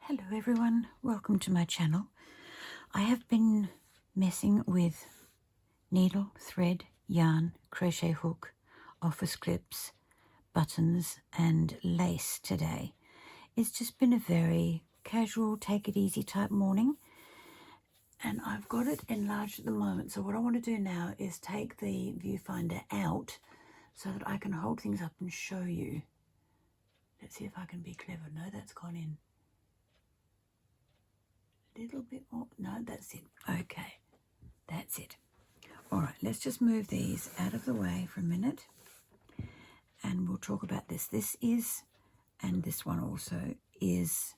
Hello everyone, welcome to my channel. I have been messing with needle, thread, yarn, crochet hook, office clips, buttons and lace today. It's just been a very casual, take it easy type morning, and I've got it enlarged at the moment. So what I want to do now is take the viewfinder out so that I can hold things up and show you. Let's see if I can be clever. No, that's gone in. Little bit more. No, that's it. Okay, that's it. All right, let's just move these out of the way for a minute and we'll talk about this. This is, and this one also, is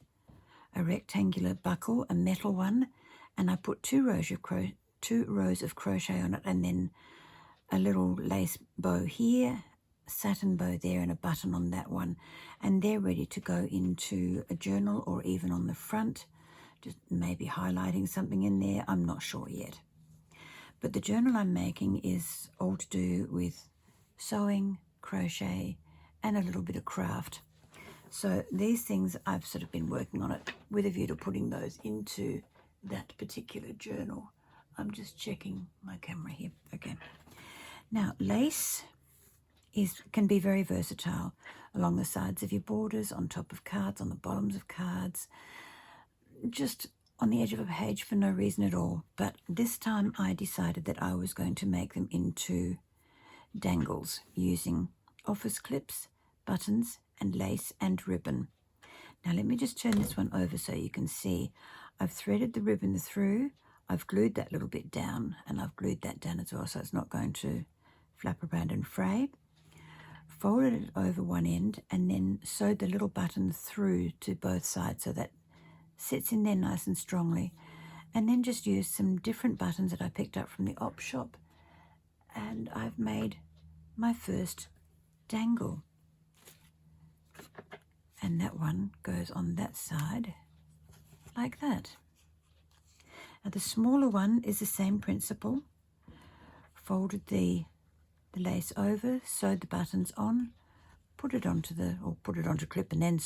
a rectangular buckle, a metal one, and I put two rows of crochet on it, and then a little lace bow here, satin bow there, and a button on that one, and they're ready to go into a journal or even on the front. Just maybe highlighting something in there, I'm not sure yet. But the journal I'm making is all to do with sewing, crochet, and a little bit of craft. So these things, I've sort of been working on it with a view to putting those into that particular journal. I'm just checking my camera here. Okay. Now, lace can be very versatile along the sides of your borders, on top of cards, on the bottoms of cards, just on the edge of a page for no reason at all. But this time I decided that I was going to make them into dangles using office clips, buttons and lace and ribbon. Now let me just turn this one over so you can see. I've threaded the ribbon through, I've glued that little bit down, and I've glued that down as well so it's not going to flap around and fray. Folded it over one end and then sewed the little button through to both sides so that sits in there nice and strongly, and then just used some different buttons that I picked up from the op shop, and I've made my first dangle, and that one goes on that side like that. Now the smaller one is the same principle. Folded the lace over, sewed the buttons on, put it onto clip and then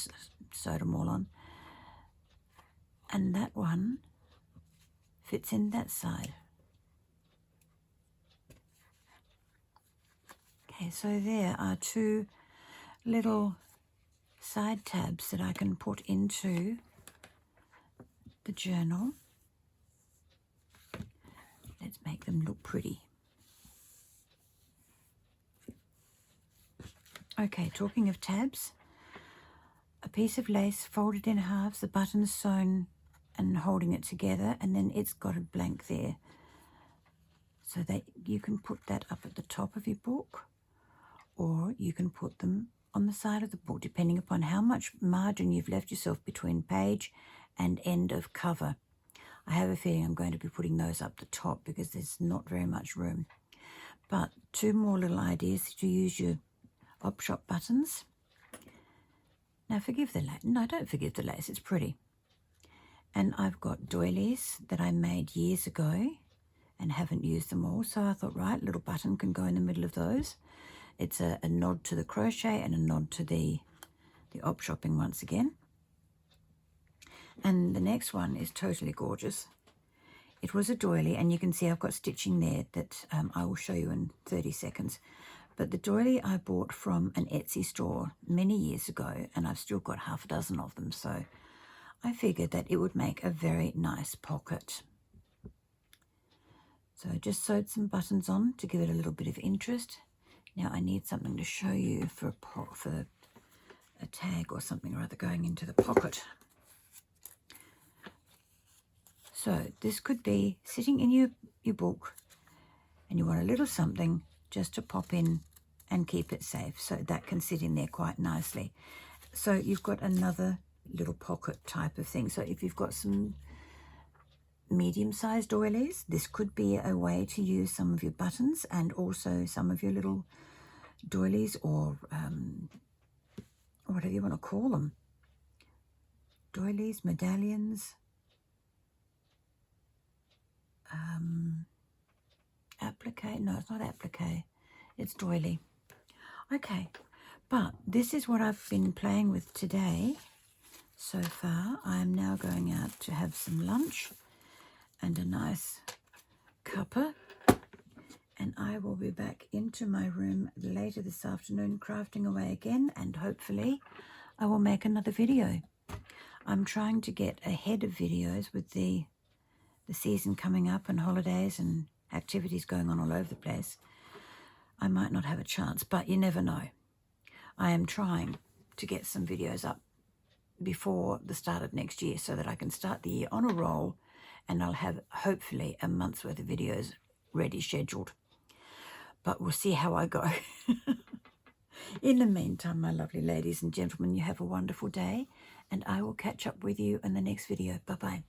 sewed them all on. And that one fits in that side. Okay, so there are two little side tabs that I can put into the journal. Let's make them look pretty. Okay, talking of tabs, a piece of lace folded in halves, the buttons sewn and holding it together, and then it's got a blank there so that you can put that up at the top of your book, or you can put them on the side of the book depending upon how much margin you've left yourself between page and end of cover. I have a feeling I'm going to be putting those up the top because there's not very much room. But two more little ideas to use your op shop buttons. Now forgive the lace. No, don't forgive the lace, it's pretty. And I've got doilies that I made years ago and haven't used them all, so I thought, right, little button can go in the middle of those. It's a nod to the crochet and a nod to the op shopping once again. And the next one is totally gorgeous. It was a doily, and you can see I've got stitching there that I will show you in 30 seconds. But the doily I bought from an Etsy store many years ago, and I've still got half a dozen of them, so I figured that it would make a very nice pocket. So I just sewed some buttons on to give it a little bit of interest. Now I need something to show you for a tag or something or other going into the pocket. So this could be sitting in your book and you want a little something just to pop in and keep it safe, so that can sit in there quite nicely. So you've got another little pocket type of thing. So if you've got some medium-sized doilies, this could be a way to use some of your buttons and also some of your little doilies, or whatever you want to call them. Doilies, medallions, applique. No, it's not applique, it's doily. Okay, but this is what I've been playing with today. so far. I am now going out to have some lunch and a nice cuppa, and I will be back into my room later this afternoon crafting away again, and hopefully I will make another video. I'm trying to get ahead of videos with the season coming up and holidays and activities going on all over the place. I might not have a chance, but you never know. I am trying to get some videos up before the start of next year so that I can start the year on a roll, and I'll have hopefully a month's worth of videos ready, scheduled. But we'll see how I go. In the meantime, my lovely ladies and gentlemen, you have a wonderful day, and I will catch up with you in the next video. Bye-bye.